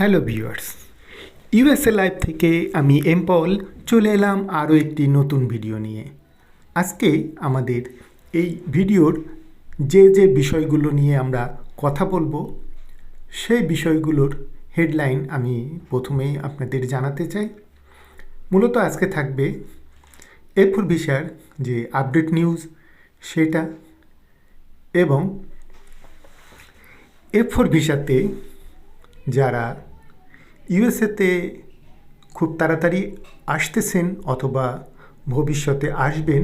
Hello viewers, USA live থেকে আমি এমপল চলে এলাম আরও একটি নতুন ভিডিও নিয়ে। আজকে আমাদের এই ভিডিওর যে বিষয়গুলো নিয়ে আমরা কথা বলবো সেই বিষয়গুলোর হেডলাইন আমি প্রথমেই আপনাদের জানাতে চাই। মূলত আজকে থাকবে F4 ভিসার যে আপডেট নিউজ সেটা, এবং F4 ভিসাতে যারা ইউএসএতে খুব তাড়াতাড়ি আসতেছেন অথবা ভবিষ্যতে আসবেন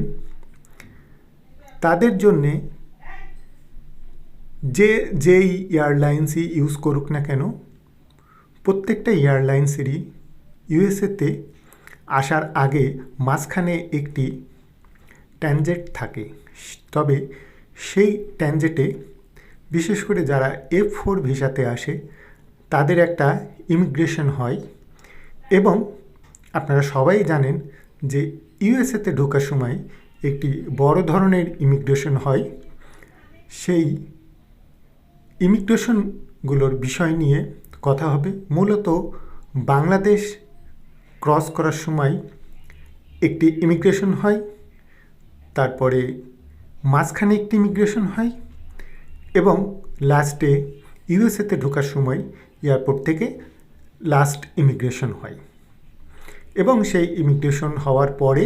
তাদের জন্যে যেই এয়ারলাইন্সই ইউজ করুক না কেন, প্রত্যেকটা এয়ারলাইন্সেরই ইউএসএতে আসার আগে মাঝখানে একটি ট্রানজিট থাকে। তবে সেই ট্রানজিটে বিশেষ করে যারা F4 ভিসাতে আসে তাদের একটা ইমিগ্রেশন হয়, এবং আপনারা সবাই জানেন যে ইউএসএতে ঢোকার সময় একটি বড় ধরনের ইমিগ্রেশন হয়। সেই ইমিগ্রেশনগুলোর বিষয় নিয়ে কথা হবে। মূলত বাংলাদেশ ক্রস করার সময় একটি ইমিগ্রেশন হয়, তারপরে মাঝখানে একটি ইমিগ্রেশন হয়, এবং লাস্টে ইউএসএতে ঢোকার সময় এয়ারপোর্ট থেকে লাস্ট ইমিগ্রেশন হয়। এবং সেই ইমিগ্রেশন হওয়ার পরে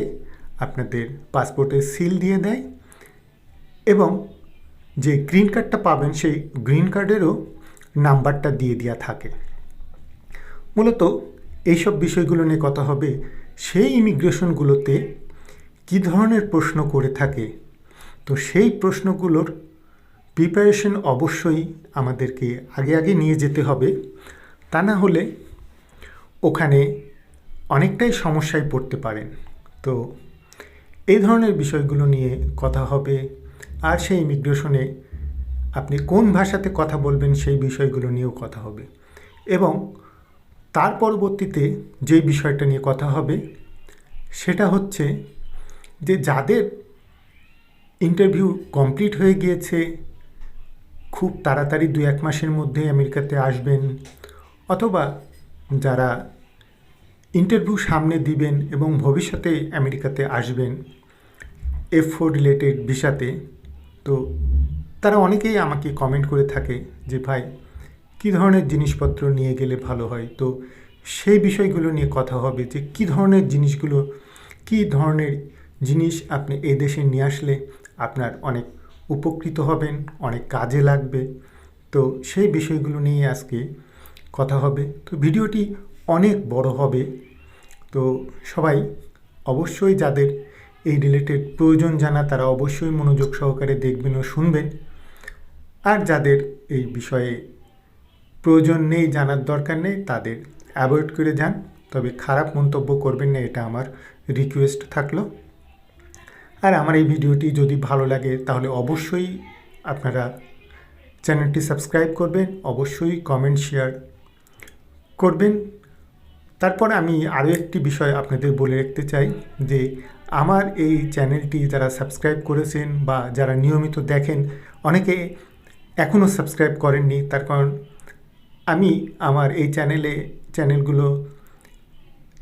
আপনাদের পাসপোর্টে সিল দিয়ে দেয়, এবং যে গ্রিন কার্ডটা পাবেন সেই গ্রিন কার্ডেরও নাম্বারটা দিয়ে দেওয়া থাকে। মূলত এইসব বিষয়গুলো নিয়ে কথা হবে। সেই ইমিগ্রেশনগুলোতে কী ধরনের প্রশ্ন করে থাকে, তো সেই প্রশ্নগুলোর প্রিপারেশন অবশ্যই আমাদেরকে আগে নিয়ে যেতে হবে। তা না হলে ওখানে অনেকটাই সমস্যায় পড়তে পারেন। তো এই ধরনের বিষয়গুলো নিয়ে কথা হবে। আর সেই ইমিগ্রেশনে আপনি কোন ভাষাতে কথা বলবেন সেই বিষয়গুলো নিয়েও কথা হবে। এবং তার পরবর্তীতে যে বিষয়টা নিয়ে কথা হবে সেটা হচ্ছে যে যাদের ইন্টারভিউ কমপ্লিট হয়ে গিয়েছে, খুব তাড়াতাড়ি 2-1 মাসের মধ্যে আমেরিকাতে আসবেন, অথবা যারা ইন্টারভিউ সামনে দিবেন এবং ভবিষ্যতে আমেরিকাতে আসবেন F4 রিলেটেড ভিসাতে, তো তারা অনেকেই আমাকে কমেন্ট করে থাকে যে ভাই কী ধরনের জিনিসপত্র নিয়ে গেলে ভালো হয়। তো সেই বিষয়গুলো নিয়ে কথা হবে যে কী ধরনের জিনিস আপনি এই দেশে নিয়ে আসলে আপনার অনেক উপকৃত হবেন, অনেক কাজে লাগবে। তো সেই বিষয়গুলো নিয়ে আজকে কথা হবে। তো ভিডিওটি অনেক বড় হবে, তো সবাই অবশ্যই যাদের এই রিলেটেড প্রয়োজন জানা তারা অবশ্যই মনোযোগ সহকারে দেখবেন ও শুনবেন। আর যাদের এই বিষয়ে প্রয়োজন নেই, জানার দরকার নেই, তাদের অ্যাভয়েড করে যান। তবে খারাপ মন্তব্য করবেন না, এটা আমার রিকোয়েস্ট থাকলো। আর আমার এই ভিডিওটি যদি ভালো লাগে তাহলে অবশ্যই আপনারা চ্যানেলটি সাবস্ক্রাইব করবেন, অবশ্যই কমেন্ট শেয়ার করবেন। তারপর আমি আরও একটি বিষয় আপনাদের বলে রাখতে চাই যে আমার এই চ্যানেলটি যারা সাবস্ক্রাইব করেছেন বা যারা নিয়মিত দেখেন, অনেকে এখনও সাবস্ক্রাইব করেননি। তার কারণ আমি আমার এই চ্যানেলগুলো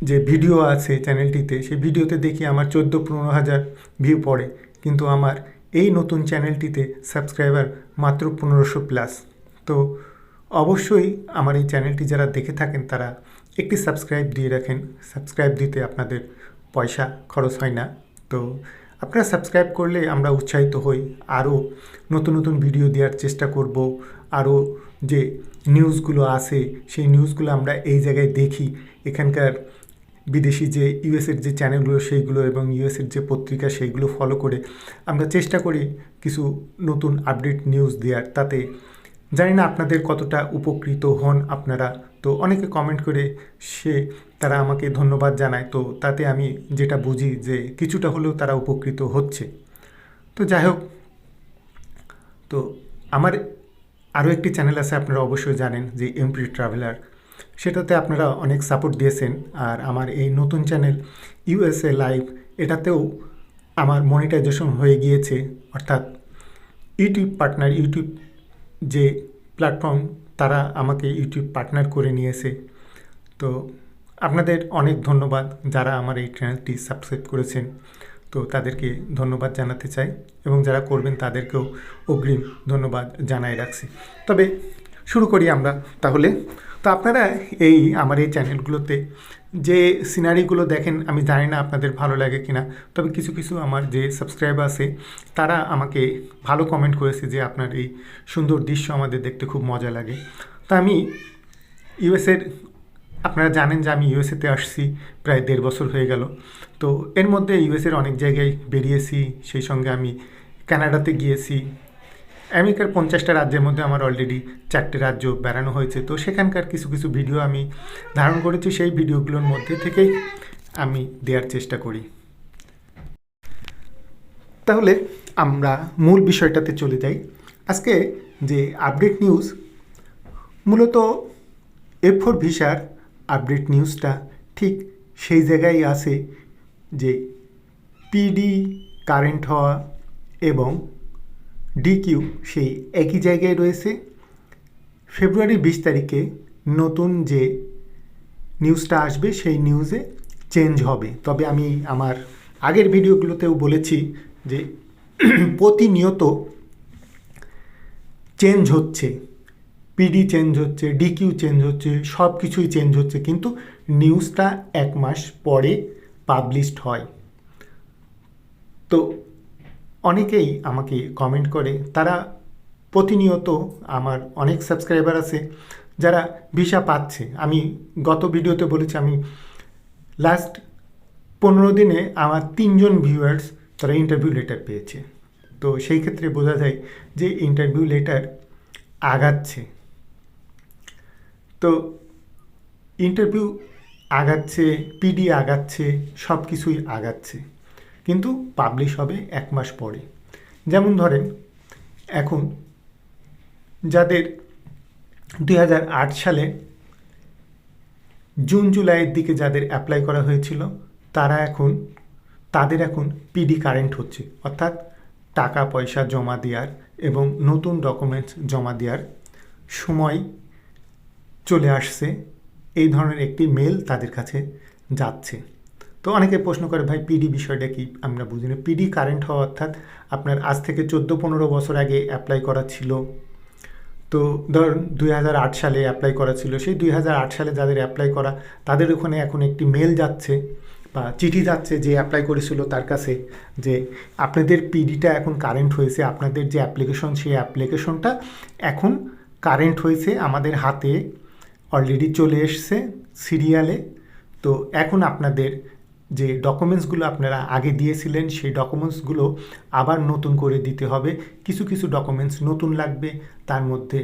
যে ভিডিও আছে চ্যানেলটিতে, সেই ভিডিওতে দেখি আমার 14-15 হাজার ভিউ পড়ে, কিন্তু আমার এই নতুন চ্যানেলটিতে সাবস্ক্রাইবার মাত্র 1500+। তো অবশ্যই আমার এই চ্যানেলটি যারা দেখে থাকেন তারা একটি সাবস্ক্রাইব দিয়ে রাখেন। সাবস্ক্রাইব দিতে আপনাদের পয়সা খরচ হয় না। তো আপনারা সাবস্ক্রাইব করলে আমরা উৎসাহিত হই, আরও নতুন ভিডিও দেওয়ার চেষ্টা করব। আরও যে নিউজগুলো আছে সেই নিউজগুলো আমরা এই জায়গায় দেখি। এখানকার বিদেশি যে ইউএসের যে চ্যানেলগুলো সেইগুলো এবং ইউএসের যে পত্রিকা সেইগুলো ফলো করে আমরা চেষ্টা করি কিছু নতুন আপডেট নিউজ দেওয়ার। তাতে জানি না আপনাদের কতটা উপকৃত হন আপনারা। তো অনেকে কমেন্ট করে তারা আমাকে ধন্যবাদ জানায়। তো তাতে আমি যেটা বুঝি যে কিছুটা হলেও তারা উপকৃত হচ্ছে। তো যাই হোক, তো আমার আরও একটি চ্যানেল আছে আপনারা অবশ্যই জানেন যে এমপি ট্রাভেলার, সেটাতে আপনারা অনেক সাপোর্ট দিয়েছেন। আর আমার এই নতুন চ্যানেল ইউএসএ লাইভ, এটাতেও আমার মনিটাইজেশন হয়ে গিয়েছে, অর্থাৎ ইউটিউব পার্টনার, ইউটিউব যে প্ল্যাটফর্ম তারা আমাকে ইউটিউব পার্টনার করে নিয়েছে। তো আপনাদের অনেক ধন্যবাদ যারা আমার এই চ্যানেলটি সাবস্ক্রাইব করেছেন। তো তাদেরকে ধন্যবাদ জানাতে চাই এবং যারা করবেন তাদেরকেও অগ্রিম ধন্যবাদ জানাই রাখছি। তবে শুরু করি আমরা তাহলে। তো আপনারা আমার এই চ্যানেলগুলোতে যে সিনারিগুলো দেখেন, আমি জানি না আপনাদের ভালো লাগে কিনা, তবে কিছু কিছু আমার যে সাবস্ক্রাইবার আছে তারা আমাকে ভালো কমেন্ট করেছে যে আপনার এই সুন্দর দৃশ্য আমাদের দেখতে খুব মজা লাগে। তো আমি ইউএসের, আপনারা জানেন যে আমি ইউএসএতে আসছি প্রায় 1.5 বছর হয়ে গেল। তো এর মধ্যে ইউএসের অনেক জায়গায় বেরিয়েছি, সেই সঙ্গে আমি কানাডাতে গিয়েছি। আমেরিকার 50টা রাজ্যের মধ্যে আমার অলরেডি 4টে রাজ্য বেড়ানো হয়েছে। তো সেখানকার কিছু কিছু ভিডিও আমি ধারণ করেছি, সেই ভিডিওগুলোর মধ্যে থেকেই আমি দেওয়ার চেষ্টা করি। তাহলে আমরা মূল বিষয়টাতে চলে যাই। আজকে যে আপডেট নিউজ, মূলত F4 ভিসার আপডেট নিউজটা ঠিক সেই জায়গায় আছে যে পিডি কারেন্ট হওয়া এবং ডিকিউ সেই একই জায়গায় রয়েছে। ফেব্রুয়ারি 20 তারিখে নতুন যে নিউজটা আসবে সেই নিউজে চেঞ্জ হবে। তবে আমি আমার আগের ভিডিওগুলোতেও বলেছি যে প্রতিনিয়ত চেঞ্জ হচ্ছে, পিডি চেঞ্জ হচ্ছে, ডিকিউ চেঞ্জ হচ্ছে, সব কিছুই চেঞ্জ হচ্ছে, কিন্তু নিউজটা 1 মাস পরে পাবলিশড হয়। তো অনেকেই আমাকে কমেন্ট করে, তারা প্রতিনিয়ত, আমার অনেক সাবস্ক্রাইবার আছে যারা ভিসা পাচ্ছে। আমি গত ভিডিওতে বলেছি আমি লাস্ট 15 দিনে আমার 3 জন ভিউয়ার্স তারা ইন্টারভিউ লেটার পেয়েছে। তো সেই ক্ষেত্রে বোঝা যায় যে ইন্টারভিউ লেটার আগাচ্ছে। তো ইন্টারভিউ আগাচ্ছে, পিডি আগাচ্ছে, সব কিছুই আগাচ্ছে, কিন্তু পাবলিশ হবে 1 মাস পরে। যেমন ধরেন এখন যাদের 2008 সালে জুন জুলাইয়ের দিকে যাদের অ্যাপ্লাই করা হয়েছিল তাদের এখন পিডি কারেন্ট হচ্ছে, অর্থাৎ টাকা পয়সা জমা দেওয়ার এবং নতুন ডকুমেন্টস জমা দেওয়ার সময় চলে আসছে। এই ধরনের একটি মেল তাদের কাছে যাচ্ছে। তো অনেকে প্রশ্ন করে, ভাই পিডি বিষয়টা কি? আমরা বুঝি না। পিডি কারেন্ট হওয়া অর্থাৎ আপনার আজ থেকে 14-15 বছর আগে অ্যাপ্লাই করা ছিল। তো ধরুন 2008 সালে অ্যাপ্লাই করা ছিল, সেই 2008 সালে যাদের অ্যাপ্লাই করা তাদের ওখানে এখন একটি মেল যাচ্ছে বা চিঠি যাচ্ছে যে অ্যাপ্লাই করেছিল তার কাছে, যে আপনাদের পিডিটা এখন কারেন্ট হয়েছে, আপনাদের যে অ্যাপ্লিকেশন সেই অ্যাপ্লিকেশনটা এখন কারেন্ট হয়েছে, আমাদের হাতে অলরেডি চলে এসছে সিরিয়ালে। তো এখন আপনাদের যে ডকুমেন্টসগুলো আপনারা আগে দিয়েছিলেন সেই ডকুমেন্টসগুলো আবার নতুন করে দিতে হবে। কিছু কিছু ডকুমেন্টস নতুন লাগবে, তার মধ্যে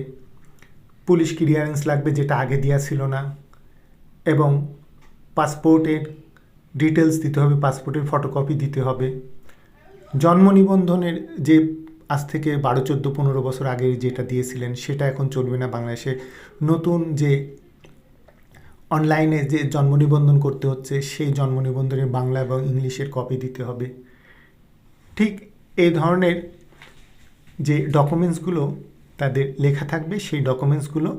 পুলিশ ক্লিয়ারেন্স লাগবে যেটা আগে দেওয়া ছিল না, এবং পাসপোর্টের ডিটেলস দিতে হবে, পাসপোর্টের ফটোকপি দিতে হবে। জন্ম নিবন্ধনের যে আজ থেকে 12, 14, 15 বছর আগে যেটা দিয়েছিলেন সেটা এখন চলবে না বাংলাদেশে। নতুন যে অনলাইনে যে জন্ম নিবন্ধন করতে হচ্ছে সেই জন্ম নিবন্ধনে বাংলা এবং ইংলিশের কপি দিতে হবে। ঠিক এই ধরনের যে ডকুমেন্টসগুলো তাদের লেখা থাকবে, সেই ডকুমেন্টসগুলো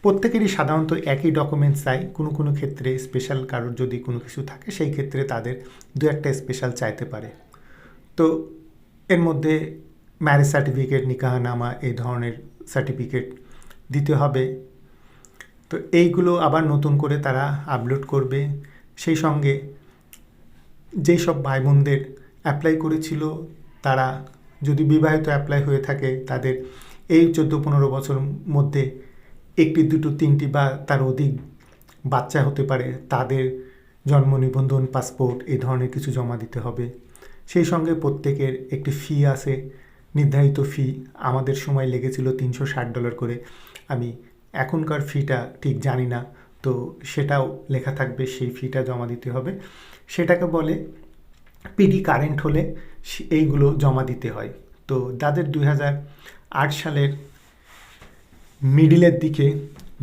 প্রত্যেকেরই সাধারণত একই ডকুমেন্টস চাই। কোনো কোনো ক্ষেত্রে স্পেশাল কারোর যদি কোনো কিছু থাকে সেই ক্ষেত্রে তাদের 2-1টা স্পেশাল চাইতে পারে। তো এর মধ্যে ম্যারেজ সার্টিফিকেট, নিকাহনামা, এই ধরনের সার্টিফিকেট দিতে হবে। তো এইগুলো আবার নতুন করে তারা আপলোড করবে। সেই সঙ্গে যেই সব ভাই বোনদের অ্যাপ্লাই করেছিল তারা যদি বিবাহিত অ্যাপ্লাই হয়ে থাকে, তাদের এই 14-15 বছর মধ্যে 1টি, 2টো, 3টি বা তার অধিক বাচ্চা হতে পারে, তাদের জন্ম নিবন্ধন, পাসপোর্ট এই ধরনের কিছু জমা দিতে হবে। সেই সঙ্গে প্রত্যেকের একটি ফি আছে, নির্ধারিত ফি। আমাদের সময় লেগেছিল $360 করে। আমি এখনকার ফিটা ঠিক জানি না, তো সেটাও লেখা থাকবে, সেই ফিটা জমা দিতে হবে। সেটাকে বলে পিডি কারেন্ট হলে এইগুলো জমা দিতে হয়। তো যাদের 2008 সালের মিডিলের দিকে,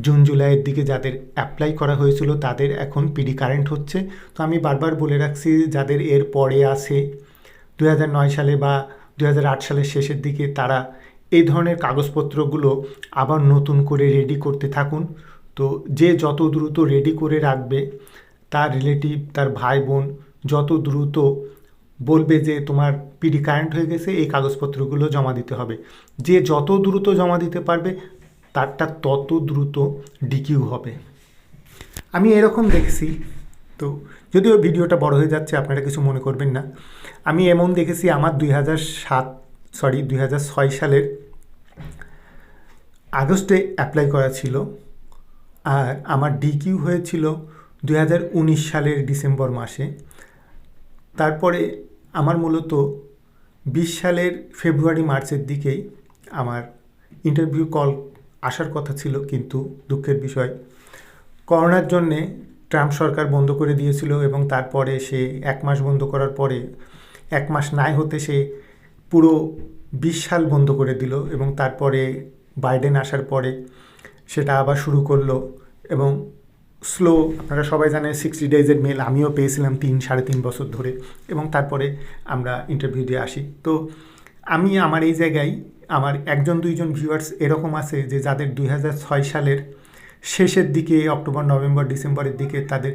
জুন জুলাইয়ের দিকে যাদের অ্যাপ্লাই করা হয়েছিল তাদের এখন পিডি কারেন্ট হচ্ছে। তো আমি বারবার বলে রাখছি, যাদের এর পরে আসে 2009 সালে বা 2008 সালের শেষের দিকে, তারা এই ধরনের কাগজপত্রগুলো আবার নতুন করে রেডি করতে থাকুন। তো যে যত দ্রুত রেডি করে রাখবে, তার রিলেটিভ, তার ভাই বোন যত দ্রুত বলবে যে তোমার পিডি কারেন্ট হয়ে গেছে, এই কাগজপত্রগুলো জমা দিতে হবে, যে যত দ্রুত জমা দিতে পারবে তারটা তত দ্রুত ডিকিউ হবে। আমি এরকম দেখছি, তো যদিও ভিডিওটা বড় হয়ে যাচ্ছে, আপনারা কিছু মনে করবেন না। আমি এমন দেখেছি, আমার 2006 সালের আগস্টে অ্যাপ্লাই করা ছিল, আর আমার ডিকিউ হয়েছিল 2019 সালের ডিসেম্বর মাসে। তারপরে আমার মূলত 20 সালের ফেব্রুয়ারি মার্চের দিকেই আমার ইন্টারভিউ কল আসার কথা ছিল, কিন্তু দুঃখের বিষয় করোনার জন্যে ট্রাম্প সরকার বন্ধ করে দিয়েছিল, এবং তারপরে সে 1 মাস বন্ধ করার পরে 1 মাস নাই হতে সে পুরো 20 সাল বন্ধ করে দিল, এবং তারপরে বাইডেন আসার পরে সেটা আবার শুরু করলো, এবং স্লো, আপনারা সবাই জানেন 60 ডেজের মেল আমিও পেয়েছিলাম 3-3.5 বছর ধরে, এবং তারপরে আমরা ইন্টারভিউ দিয়ে আসি। তো আমি আমার এই জায়গায় আমার 1-2জন ভিউয়ার্স এরকম আছে যে যাদের 2006 সালের শেষের দিকে, অক্টোবর, নভেম্বর, ডিসেম্বরের দিকে তাদের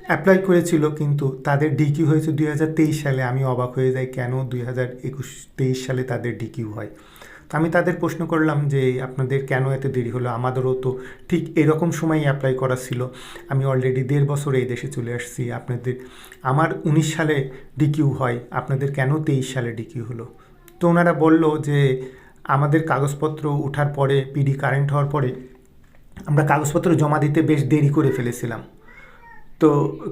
অ্যাপ্লাই করেছিল, কিন্তু তাদের ডিকিউ হয়েছে 2023 সালে। আমি অবাক হয়ে যাই কেন 2021-23 সালে তাদের ডিকিউ হয়। তো আমি তাদের প্রশ্ন করলাম যে আপনাদের কেন এত দেরি হলো, আমাদেরও তো ঠিক এরকম সময়ই অ্যাপ্লাই করা ছিল, আমি অলরেডি 1.5 বছর এই দেশে চলে আসছি, আমার 19 সালে ডিকিউ হয়, আপনাদের কেন 23 সালে ডিকিউ হলো? তো ওনারা বলল যে আমাদের কাগজপত্র ওঠার পরে, পিডি কারেন্ট হওয়ার পরে আমরা কাগজপত্র জমা দিতে বেশ দেরি করে ফেলেছিলাম। তো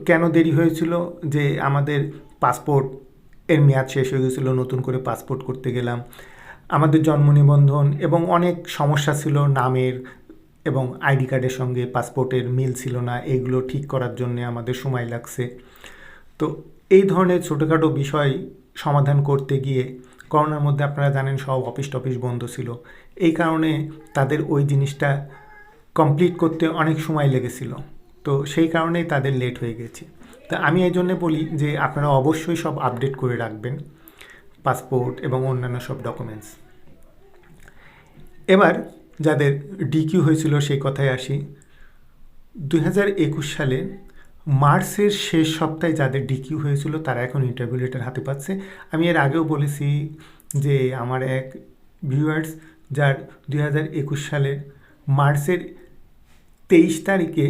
কেন দেরি হয়েছিল? যে আমাদের পাসপোর্ট এর মেয়াদ শেষ হয়ে গেছিলো, নতুন করে পাসপোর্ট করতে গেলাম, আমাদের জন্ম নিবন্ধন এবং অনেক সমস্যা ছিল, নামের এবং আইডি কার্ডের সঙ্গে পাসপোর্টের মিল ছিল না, এইগুলো ঠিক করার জন্য আমাদের সময় লাগছে। তো এই ধরনের ছোটোখাটো বিষয় সমাধান করতে গিয়ে করোনার মধ্যে আপনারা জানেন সব অফিস টফিস বন্ধ ছিল, এই কারণে তাদের ওই জিনিসটা কমপ্লিট করতে অনেক সময় লেগেছিল। তো সেই কারণেই তাদের লেট হয়ে গেছে। তা আমি এই জন্যে বলি যে আপনারা অবশ্যই সব আপডেট করে রাখবেন, পাসপোর্ট এবং অন্যান্য সব ডকুমেন্টস। এবার যাদের ডিকিউ হয়েছিল সেই কথায় আসি। 2021 সালে মার্চের শেষ সপ্তাহে যাদের ডিকিউ হয়েছিল তারা এখন ইন্টারভিউ লেটার হাতে পাচ্ছে। আমি এর আগেও বলেছি যে আমার এক ভিউয়ার্স যার 2021 সালের মার্চের 23 তারিখে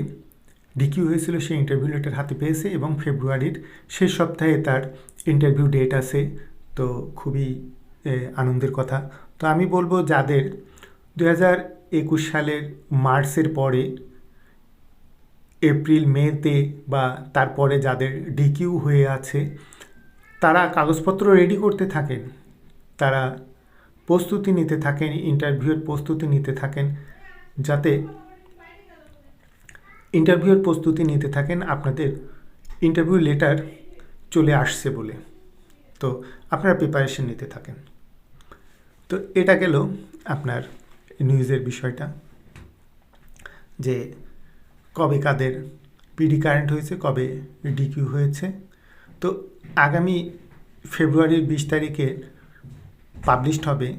ডিকিউ হয়েছিল, সে ইন্টারভিউ লেটার হাতে পেয়েছে, এবং ফেব্রুয়ারির শেষ সপ্তাহে তার ইন্টারভিউ ডেট আছে। তো খুবই আনন্দের কথা। তো আমি বলবো যাদের 2021 সালের মার্চের পরে, এপ্রিল মেতে বা তারপরে যাদের ডিকিউ হয়ে আছে, তারা কাগজপত্র রেডি করতে থাকেন, তারা প্রস্তুতি নিতে থাকেন, ইন্টারভিউয়ের প্রস্তুতি নিতে থাকেন, আপনাদের ইন্টারভিউ লেটার চলে আসছে বলে। তো আপনারা প্রিপারেশন নিতে থাকেন। তো এটা গেল আপনার নিউজের বিষয়টা, যে কবে কাদের পিডি কারেন্ট হয়েছে, কবে ডিকিউ হয়েছে। তো আগামী ফেব্রুয়ারির 20 তারিখে পাবলিশড হবে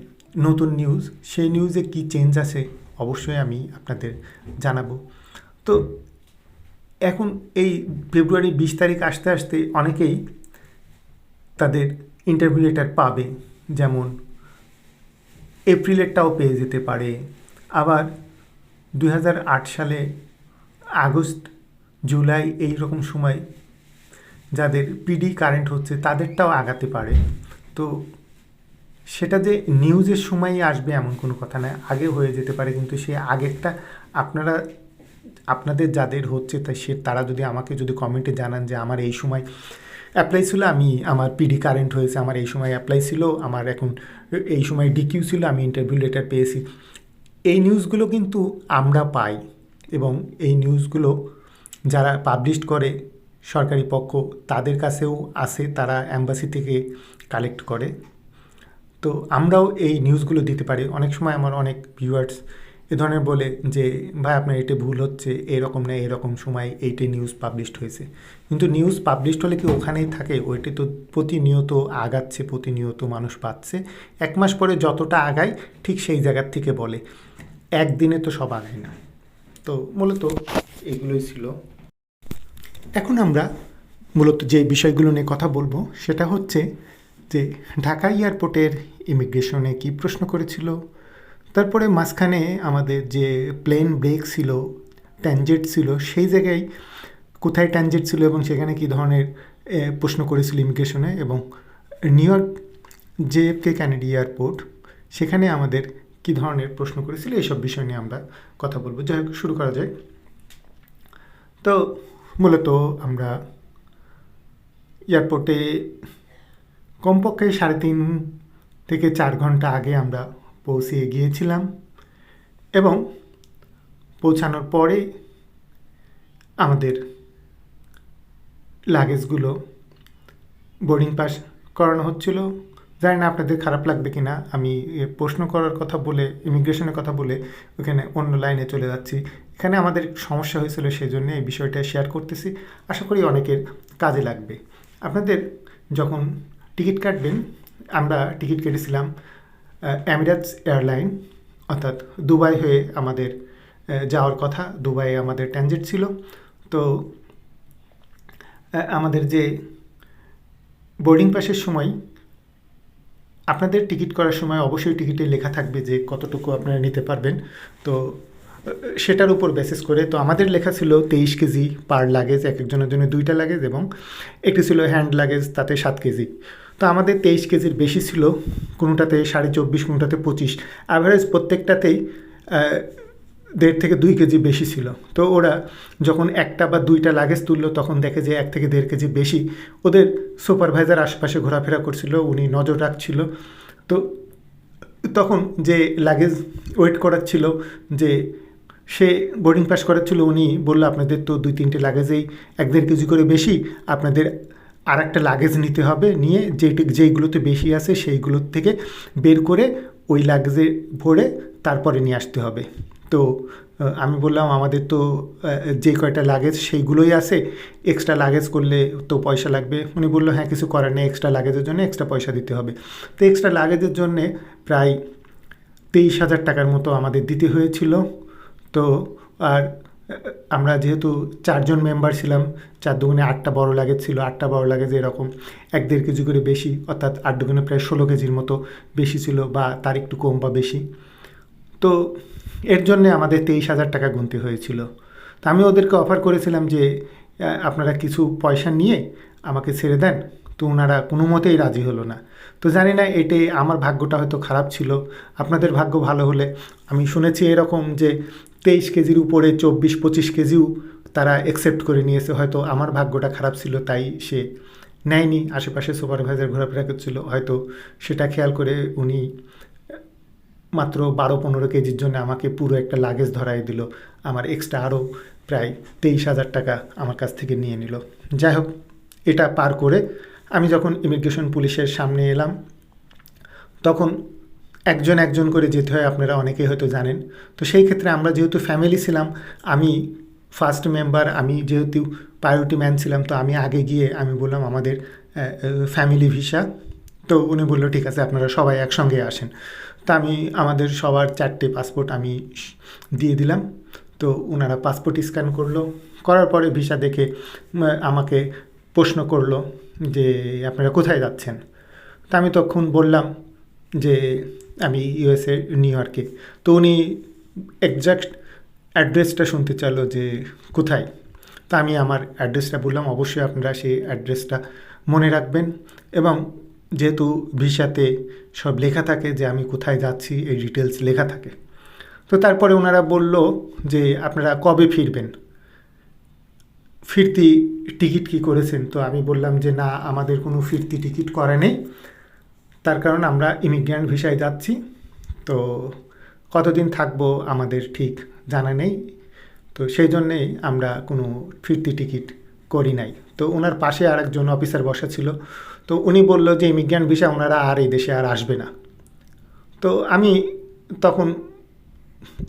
নতুন নিউজ, সেই নিউজে কি চেঞ্জ আছে অবশ্যই আমি আপনাদের জানাবো। তো এখন এই ফেব্রুয়ারি 20 তারিখ আসতে আসতে অনেকেই তাদের ইন্টারভিউ লেটার পাবে, যেমন এপ্রিলেরটাও পেয়ে যেতে পারে, আবার 2008 সালে আগস্ট, জুলাই এই রকম সময় যাদের পিডি কারেন্ট হচ্ছে তাদেরটাও আগাতে পারে। তো সেটা যে নিউজের সময়ই আসবে এমন কোনো কথা নয়, আগে হয়ে যেতে পারে, কিন্তু সে আগেরটা আপনাদের যাদের হচ্ছে তারা যদি আমাকে কমেন্টে জানান যে আমার এই সময় অ্যাপ্লাই ছিল, আমার পিডি কারেন্ট হয়েছে, আমার এই সময় অ্যাপ্লাই ছিল, আমার এখন এই সময় ডিকিউ ছিল, আমি ইন্টারভিউ লেটার পেয়েছি, এই নিউজগুলো কিন্তু আমরা পাই, এবং এই নিউজগুলো যারা পাবলিশ করে সরকারি পক্ষ তাদের কাছেও আসে, তারা অ্যাম্বাসি থেকে কালেক্ট করে। তো আমরাও এই নিউজগুলো দিতে পারি। অনেক সময় আমার অনেক ভিউয়ার্স এ ধরনের বলে যে ভাই আপনার এটা ভুল হচ্ছে, এরকম না এরকম সময় এইটাই নিউজ পাবলিশড হয়েছে। কিন্তু নিউজ পাবলিশড হলে কি ওখানেই থাকে? ওইটি তো প্রতিনিয়ত আগাচ্ছে, প্রতিনিয়ত মানুষ পাচ্ছে। 1 মাস পরে যতটা আগায় ঠিক সেই জায়গার থেকে বলে, একদিনে তো সব আগায় না। তো মূলত এগুলোই ছিল। এখন আমরা মূলত যে বিষয়গুলো নিয়ে কথা বলবো সেটা হচ্ছে যে ঢাকা এয়ারপোর্টের ইমিগ্রেশনে কী প্রশ্ন করেছিল, তারপরে মাঝখানে আমাদের যে প্লেন ব্রেক ছিল, ট্যানজেট ছিল, সেই জায়গায় কোথায় ট্যানজেট ছিল এবং সেখানে কী ধরনের প্রশ্ন করেছিল ইমিগ্রেশনে, এবং new York JFK Kennedy airport সেখানে আমাদের কী ধরনের প্রশ্ন করেছিল, এইসব বিষয় নিয়ে আমরা কথা বলবো। যাই হোক, শুরু করা যায়। তো মূলত আমরা এয়ারপোর্টে কমপক্ষে 3.5 থেকে 4 ঘন্টা আগে আমরা পৌঁছে গিয়েছিলাম, এবং পৌঁছানোর পরে আমাদের লাগেজগুলো বোর্ডিং পাস করানো হচ্ছিল। জানি না আপনাদের খারাপ লাগবে কি না, আমি প্রশ্ন করার কথা বলে, ইমিগ্রেশনের কথা বলে ওখানে অন্য লাইনে চলে যাচ্ছি। এখানে আমাদের সমস্যা হয়েছিল, সেই জন্য এই বিষয়টা শেয়ার করতেছি। আশা করি অনেকের কাজে লাগবে। আপনাদের যখন টিকিট কাটবেন, আমরা টিকিট কেটেছিলাম এমিরেটস এয়ারলাইন, অর্থাৎ দুবাই হয়ে আমাদের যাওয়ার কথা। দুবাইয়ে আমাদের ট্রানজিট ছিল। তো আমাদের যে বোর্ডিং পাসের সময় আপনাদের টিকিট করার সময় অবশ্যই টিকিটে লেখা থাকবে যে কতটুকু আপনারা নিতে পারবেন। তো সেটার উপর বেসিস করে তো আমাদের লেখা ছিল 23 কেজি পার লাগেজ, এক একজনের জন্য 2টা লাগেজ, এবং একটি ছিল হ্যান্ড লাগেজ, তাতে 7 কেজি। তো আমাদের 23 কেজির বেশি ছিল, কোনোটাতে 24.5, কোনোটাতে 25, অ্যাভারেজ প্রত্যেকটাতেই 1.5 থেকে 2 কেজি বেশি ছিল। তো ওরা যখন একটা বা 2টা লাগেজ তুললো তখন দেখে যে 1 থেকে 1.5 কেজি বেশি। ওদের সুপারভাইজার আশেপাশে ঘোরাফেরা করছিল, উনি নজর রাখছিল। তো তখন যে লাগেজ ওয়েট করাচ্ছিল, যে সে বোর্ডিং পাস করাচ্ছিল, উনি বললো আপনাদের তো 2-3টে লাগেজেই 1-1.5 কেজি করে বেশি, আপনাদের আর একটা লাগেজ নিতে হবে, নিয়ে যেইগুলোতে বেশি আছে সেইগুলোর থেকে বের করে ওই লাগেজে ভরে তারপরে নিয়ে আসতে হবে। তো আমি বললাম আমাদের তো যে কয়টা লাগেজ সেইগুলোই আছে, এক্সট্রা লাগেজ করলে তো পয়সা লাগবে। উনি বললো হ্যাঁ, কিছু করার নেই, এক্সট্রা লাগেজের জন্য এক্সট্রা পয়সা দিতে হবে। তো এক্সট্রা লাগেজের জন্যে প্রায় 23,000 টাকার মতো আমাদের দিতে হয়েছিল। তো আর আমরা যেহেতু 4 জন মেম্বার ছিলাম, 4 দুগুণে 8টা বড় লাগেজ ছিল, 8টা বড় লাগেজ এরকম 1-1.5 কেজি করে বেশি, অর্থাৎ 8 দুগুণে প্রায় 16 কেজির মতো বেশি ছিল, বা তার একটু কম বা বেশি। তো এর জন্যে আমাদের 23,000 টাকা গুনতে হয়েছিল। তো আমি ওদেরকে অফার করেছিলাম যে আপনারা কিছু পয়সা নিয়ে আমাকে ছেড়ে দেন। তো ওনারা কোনো মতেই রাজি হলো না। তো জানি না, এটাই আমার ভাগ্যটা হয়তো খারাপ ছিল, আপনাদের ভাগ্য ভালো হলে। আমি শুনেছি এরকম যে 23 কেজির উপরে 24-25 কেজিও তারা অ্যাকসেপ্ট করে নিয়েছে। হয়তো আমার ভাগ্যটা খারাপ ছিল, তাই সে নেয়নি। আশেপাশে সুপারভাইজার ঘোরাফেরা করছিল, হয়তো সেটা খেয়াল করে উনি মাত্র 12-15 কেজির জন্য আমাকে পুরো একটা লাগেজ ধরাই দিল। আমার এক্সট্রা আরও প্রায় 23,000 টাকা আমার কাছ থেকে নিয়ে নিল। যাই হোক, এটা পার করে আমি যখন ইমিগ্রেশন পুলিশের সামনে এলাম, তখন একজন একজন করে যেতে হয়, আপনারা অনেকেই হয়তো জানেন। তো সেই ক্ষেত্রে আমরা যেহেতু ফ্যামিলি ছিলাম, আমি ফার্স্ট মেম্বার, আমি যেহেতু প্রায়োরিটি ম্যান ছিলাম, তো আমি আগে গিয়ে আমি বললাম আমাদের ফ্যামিলি ভিসা। তো উনি বললো ঠিক আছে, আপনারা সবাই একসঙ্গে আসেন। তো আমি আমাদের সবার 4টে পাসপোর্ট আমি দিয়ে দিলাম। তো ওনারা পাসপোর্ট স্ক্যান করলো, করার পরে ভিসা দেখে আমাকে প্রশ্ন করলো যে আপনারা কোথায় যাচ্ছেন। তো আমি তখন বললাম যে আমি USA নিউ ইয়র্কে। তো উনি এক্স্যাক্ট অ্যাড্রেসটা শুনতে চাইলো যে কোথায়। তা আমি আমার অ্যাড্রেসটা বললাম, অবশ্যই আপনারা সেই অ্যাড্রেসটা মনে রাখবেন, এবং যেহেতু ভিসাতে সব লেখা থাকে যে আমি কোথায় যাচ্ছি, এই ডিটেলস লেখা থাকে। তো তারপরে ওনারা বলল যে আপনারা কবে ফিরবেন, ফিরতি টিকিট কি করেছেন। তো আমি বললাম যে না, আমাদের কোনো ফিরতি টিকিট করা নেই, তার কারণ আমরা ইমিগ্রেন্ট ভিসায় যাচ্ছি। তো কতদিন থাকবো আমাদের ঠিক জানা নেই, তো সেই জন্যেই আমরা কোনো ফিরতি টিকিট করি নাই। তো ওনার পাশে আরেকজন অফিসার বসা ছিল। তো উনি বলল যে ইমিগ্রেন্ট ভিসা ওনারা আর এই দেশে আর আসবে না। তো আমি তখন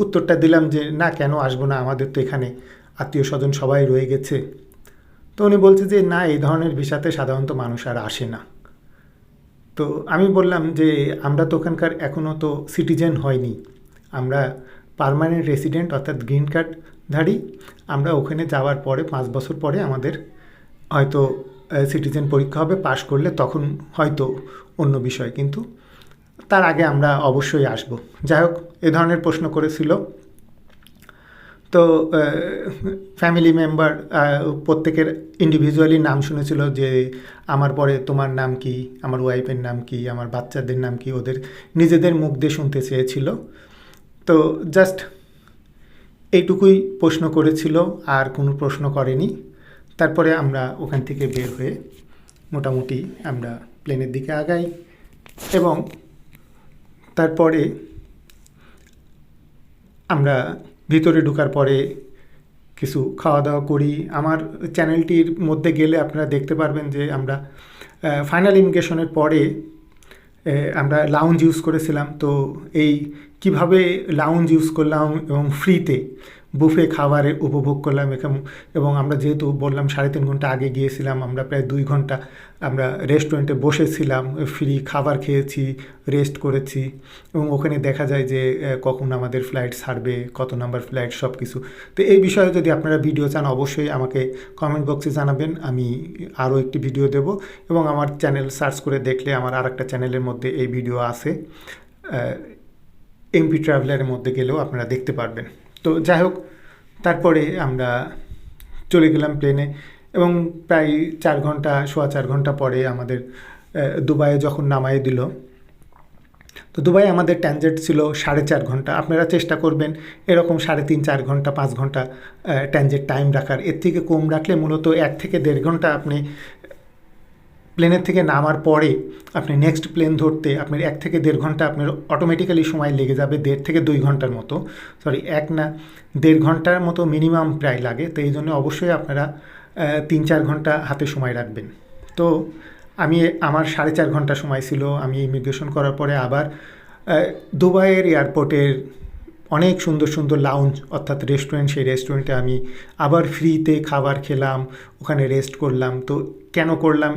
উত্তরটা দিলাম যে না, কেন আসবো না, আমাদের তো এখানে আত্মীয় স্বজন সবাই রয়ে গেছে। তো উনি বলছে যে না, এই ধরনের ভিসাতে সাধারণত মানুষ আর আসে না। তো আমি বললাম যে আমরা তো ওখানকার এখনও তো সিটিজেন হয়নি, আমরা পার্মানেন্ট রেসিডেন্ট অর্থাৎ গ্রিন কার্ডধারী। আমরা ওখানে যাওয়ার পরে 5 বছর পরে আমাদের হয়তো সিটিজেন পরীক্ষা হবে, পাশ করলে তখন হয়তো অন্য বিষয়, কিন্তু তার আগে আমরা অবশ্যই আসব। যাই হোক, এ ধরনের প্রশ্ন করেছিল। তো ফ্যামিলি মেম্বার প্রত্যেকের ইন্ডিভিজুয়ালি নাম শুনেছিল যে আমার পরে তোমার নাম কি, আমার ওয়াইফের নাম কি, আমার বাচ্চাদের নাম কি, ওদের নিজেদের মুখ দিয়ে শুনতে চেয়েছিল। তো জাস্ট এইটুকুই প্রশ্ন করেছিল, আর কোনো প্রশ্ন করেনি। তারপরে আমরা ওখান থেকে বের হয়ে মোটামুটি আমরা প্লেনের দিকে আগাই, এবং তারপরে আমরা ভিতরে ঢোকার পরে কিছু খাওয়া দাওয়া করি। আমার চ্যানেলটির মধ্যে গেলে আপনারা দেখতে পারবেন যে আমরা ফাইনাল ইমিগ্রেশনের পরে আমরা লাউঞ্জ ইউজ করেছিলাম। তো এই কিভাবে লাউঞ্জ ইউজ করলাম এবং ফ্রিতে বুফে খাবারের উপভোগ করলাম, এবং আমরা যেহেতু বললাম 3.5 ঘন্টা আগে গিয়েছিলাম, আমরা প্রায় 2 ঘন্টা আমরা রেস্টুরেন্টে বসেছিলাম, ফ্রি খাবার খেয়েছি, রেস্ট করেছি, এবং ওখানে দেখা যায় যে কখন আমাদের ফ্লাইট ছাড়বে, কত নাম্বার ফ্লাইট, সব কিছু। তো এই বিষয়ে যদি আপনারা ভিডিও চান অবশ্যই আমাকে কমেন্ট বক্সে জানাবেন, আমি আরও একটি ভিডিও দেব, এবং আমার চ্যানেল সার্চ করে দেখলে আমার আরেকটা চ্যানেলের মধ্যে এই ভিডিও আছে, এমপি ট্রাভেলারের মধ্যে গেলেও আপনারা দেখতে পারবেন। তো যাই হোক, তারপরে আমরা চলে গেলাম প্লেনে, এবং প্রায় 4 ঘন্টা, 4.25 ঘন্টা পরে আমাদের দুবাইয়ে যখন নামাই দিল। তো দুবাই আমাদের ট্রানজিট ছিল 4.5 ঘন্টা। আপনারা চেষ্টা করবেন এরকম 3.5, 4 ঘন্টা, 5 ঘন্টা ট্রানজিট টাইম রাখার। এর থেকে কম রাখলে মূলত 1 থেকে 1.5 ঘন্টা আপনি প্লেনের থেকে নামার পরে আপনি নেক্সট প্লেন ধরতে আপনার 1 থেকে 1.5 ঘন্টা আপনার অটোমেটিক্যালি সময় লেগে যাবে, 1.5 থেকে 2 ঘন্টার মতো, সরি 1 না 1.5 ঘন্টার মতো মিনিমাম প্রায় লাগে। তো এই জন্য অবশ্যই আপনারা 3-4 ঘন্টা হাতে সময় রাখবেন। তো আমার 4.5 ঘন্টা সময় ছিল। আমি ইমিগ্রেশন করার পরে আবার দুবাইয়ের এয়ারপোর্টের অনেক সুন্দর সুন্দর লাউঞ্জ অর্থাৎ রেস্টুরেন্ট, সেই রেস্টুরেন্টে আমি আবার ফ্রিতে খাবার খেলাম, ওখানে রেস্ট করলাম। তো কেন করলাম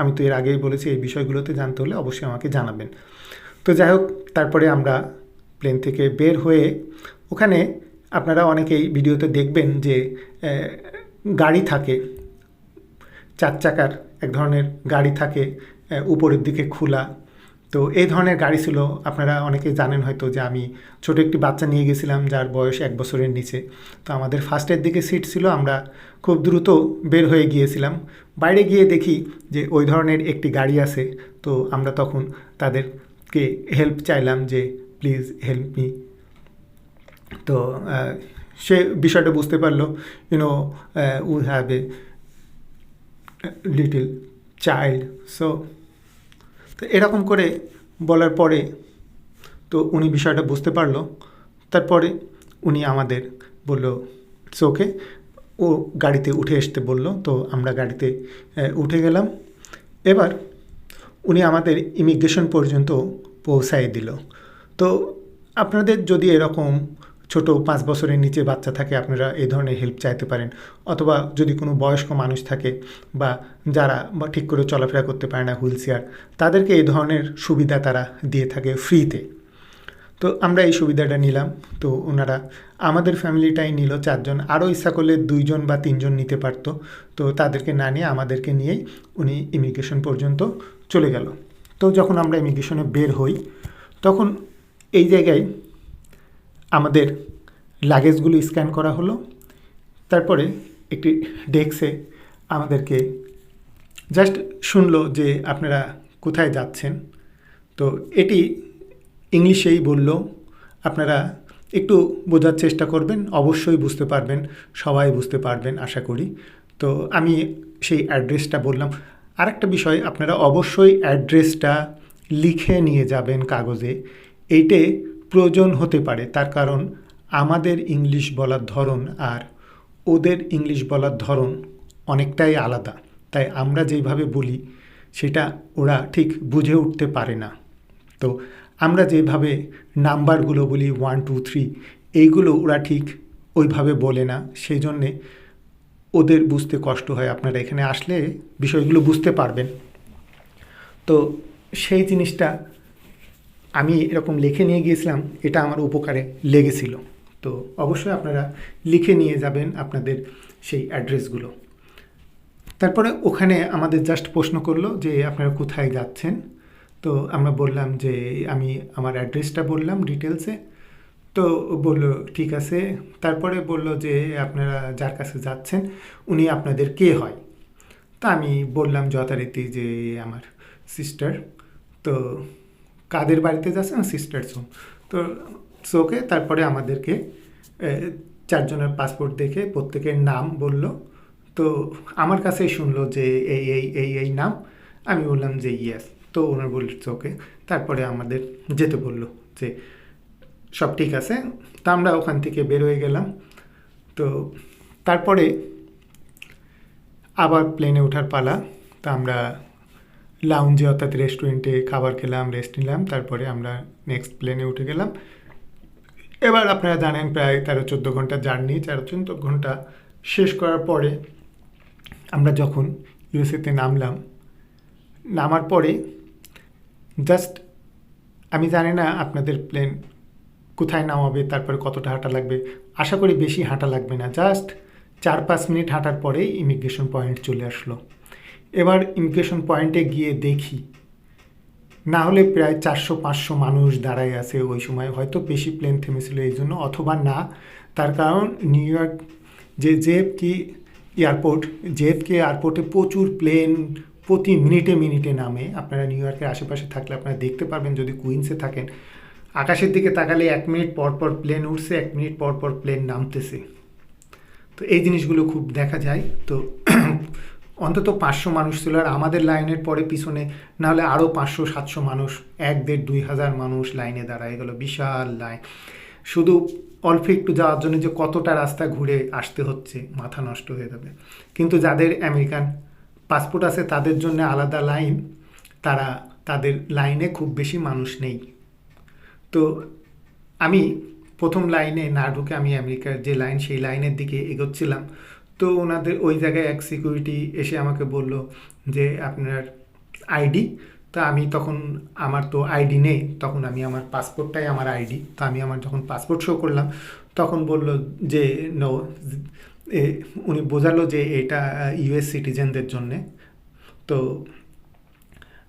আমি তো এর আগেই বলেছি, এই বিষয়গুলোতে জানতে হলে অবশ্যই আমাকে জানাবেন। তো যাই হোক, তারপরে আমরা প্লেন থেকে বের হয়ে ওখানে আপনারা অনেকেই ভিডিওতে দেখবেন যে গাড়ি থাকে, 4 চাকার এক ধরনের গাড়ি থাকে, উপরের দিকে খোলা। তো এই ধরনের গাড়ি ছিল। আপনারা অনেকেই জানেন হয়তো যে আমি ছোট একটি বাচ্চা নিয়ে গেছিলাম যার বয়স 1 বছরের নিচে। তো আমাদের ফার্স্টের দিকে সিট ছিল, আমরা খুব দ্রুত বের হয়ে গিয়েছিলাম। বাইরে গিয়ে দেখি যে ওই ধরনের একটি গাড়ি আছে। তো আমরা তখন তাদেরকে হেল্প চাইলাম যে প্লিজ হেল্প মি। তো সে বিষয়টা বুঝতে পারলো, we have a little child. তো এরকম করে বলার পরে তো উনি বিষয়টা বুঝতে পারলো। তারপরে উনি আমাদের বলল ইটস ওকে, ও গাড়িতে উঠে আসতে বলল। তো আমরা গাড়িতে উঠে গেলাম। এবার উনি আমাদের ইমিগ্রেশন পর্যন্ত পৌঁছায় দিল। তো আপনাদের যদি এরকম ছোট 5 বছরের নিচে বাচ্চা থাকে, আপনারা এই ধরনের হেল্প চাইতে পারেন, অথবা যদি কোনো বয়স্ক মানুষ থাকে বা যারা ঠিক করে চলাফেরা করতে পারে না, হুইল চেয়ার, তাদেরকে এই ধরনের সুবিধা তারা দিয়ে থাকে ফ্রিতে। তো আমরা এই সুবিধাটা নিলাম। তো ওনারা আমাদের ফ্যামিলিটাই নিল 4 জন, আরও ইচ্ছা করলে 2 জন বা 3 জন নিতে পারতো। তো তাদেরকে না নিয়ে আমাদেরকে নিয়েই উনি ইমিগ্রেশন পর্যন্ত চলে গেল। তো যখন আমরা ইমিগ্রেশনে বের হই তখন এই জায়গায় আমাদের লাগেজগুলো স্ক্যান করা হলো। তারপরে একটি ডেস্কে আমাদেরকে জাস্ট শুনলো যে আপনারা কোথায় যাচ্ছেন। তো এটি ইংলিশেই বলল, আপনারা একটু বোঝার চেষ্টা করবেন, অবশ্যই বুঝতে পারবেন, সবাই বুঝতে পারবেন আশা করি। তো আমি সেই অ্যাড্রেসটা বললাম। আরেকটা বিষয়, আপনারা অবশ্যই অ্যাড্রেসটা লিখে নিয়ে যাবেন কাগজে। এইটে প্রয়োজন হতে পারে, তার কারণ আমাদের ইংলিশ বলার ধরন আর ওদের ইংলিশ বলার ধরন অনেকটাই আলাদা। তাই আমরা যেইভাবে বলি সেটা ওরা ঠিক বুঝে উঠতে পারে না। তো আমরা যেভাবে নাম্বারগুলো বলি 1 2 3, এইগুলো ওরা ঠিক ওইভাবে বলে না, সেই জন্যে ওদের বুঝতে কষ্ট হয়। আপনারা এখানে আসলে বিষয়গুলো বুঝতে পারবেন। তো সেই জিনিসটা আমি এরকম লিখে নিয়ে গিয়েছিলাম, এটা আমার উপকারে লেগেছিল। তো অবশ্যই আপনারা লিখে নিয়ে যাবেন আপনাদের সেই অ্যাড্রেসগুলো। তারপরে ওখানে আমাদের জাস্ট প্রশ্ন করলো যে আপনারা কোথায় যাচ্ছেন। তো আমরা বললাম যে আমি আমার অ্যাড্রেসটা বললাম ডিটেলসে। তো বললো ঠিক আছে। তারপরে বলল যে আপনারা যার কাছে যাচ্ছেন উনি আপনাদের কে হয়। তা আমি বললাম যথারীতি যে আমার সিস্টার। তো কাদের বাড়িতে যাচ্ছেন? Sister home. তো ওকে। তারপরে আমাদেরকে চারজনের পাসপোর্ট দেখে প্রত্যেকের নাম বলল। তো আমার কাছেই শুনলো যে এই এই এই এই নাম। আমি বললাম যে ইয়েস। তো ওনার বলল ওকে। তারপরে আমাদের যেতে বললো যে সব ঠিক আছে। তা আমরা ওখান থেকে বের হয়ে গেলাম। তো তারপরে আবার প্লেনে ওঠার পালা। তা আমরা লাউঞ্জে অর্থাৎ রেস্টুরেন্টে খাবার খেলাম, রেস্ট নিলাম। তারপরে আমরা নেক্সট প্লেনে উঠে গেলাম। এবার আপনারা জানেন প্রায় 13-14 ঘন্টা জার্নি, 13-14 ঘন্টা শেষ করার পরে আমরা যখন ইউএসএতে নামলাম, নামার পরে জাস্ট আমি জানি না আপনাদের প্লেন কোথায় নামাবে, তারপরে কতটা হাঁটা লাগবে। আশা করি বেশি হাঁটা লাগবে না, জাস্ট 4-5 মিনিট হাঁটার পরেই ইমিগ্রেশন পয়েন্ট চলে আসলো। এবার ইমিগ্রেশন পয়েন্টে গিয়ে দেখি না হলে প্রায় 400-500 মানুষ দাঁড়ায় আছে। ওই সময় হয়তো বেশি প্লেন থেমেছিল এই জন্য, অথবা না, তার কারণ নিউ ইয়র্ক যে জেএফকে এয়ারপোর্টে প্রচুর প্লেন প্রতি মিনিটে মিনিটে নামে। আপনারা নিউ ইয়র্কের আশেপাশে থাকলে আপনারা দেখতে পারবেন, যদি কুইন্সে থাকেন আকাশের দিকে তাকালে 1 মিনিট পর পর প্লেন উঠছে, 1 মিনিট পর পর প্লেন নামতেছে। তো এই জিনিসগুলো খুব দেখা যায়। তো অন্তত 500 মানুষ ছিল, আর আমাদের লাইনের পরে পিছনে না হলে আরও 500-700 মানুষ, 1-1.5-2 হাজার মানুষ লাইনে দাঁড়ায় গেল, বিশাল লাইন। শুধু অল্প একটু যাওয়ার জন্য যে কতটা রাস্তা ঘুরে আসতে হচ্ছে, মাথা নষ্ট হয়ে যাবে। কিন্তু যাদের আমেরিকান পাসপোর্ট আছে তাদের জন্য আলাদা লাইন, তাদের লাইনে খুব বেশি মানুষ নেই। তো আমি প্রথম লাইনে না ঢুকে আমি আমেরিকার যে লাইন সেই লাইনের দিকে এগোচ্ছিলাম। তো ওনাদের ওই জায়গায় এক সিকিউরিটি এসে আমাকে বলল যে আপনার আইডি। তা আমি তখন, আমার তো আইডি নেই, তখন আমি আমার পাসপোর্টটাই আমার আইডি। তো আমি আমার যখন পাসপোর্ট শো করলাম তখন বলল যে নো, উনি বোঝালো যে এটা ইউএস সিটিজেনদের জন্যে, তো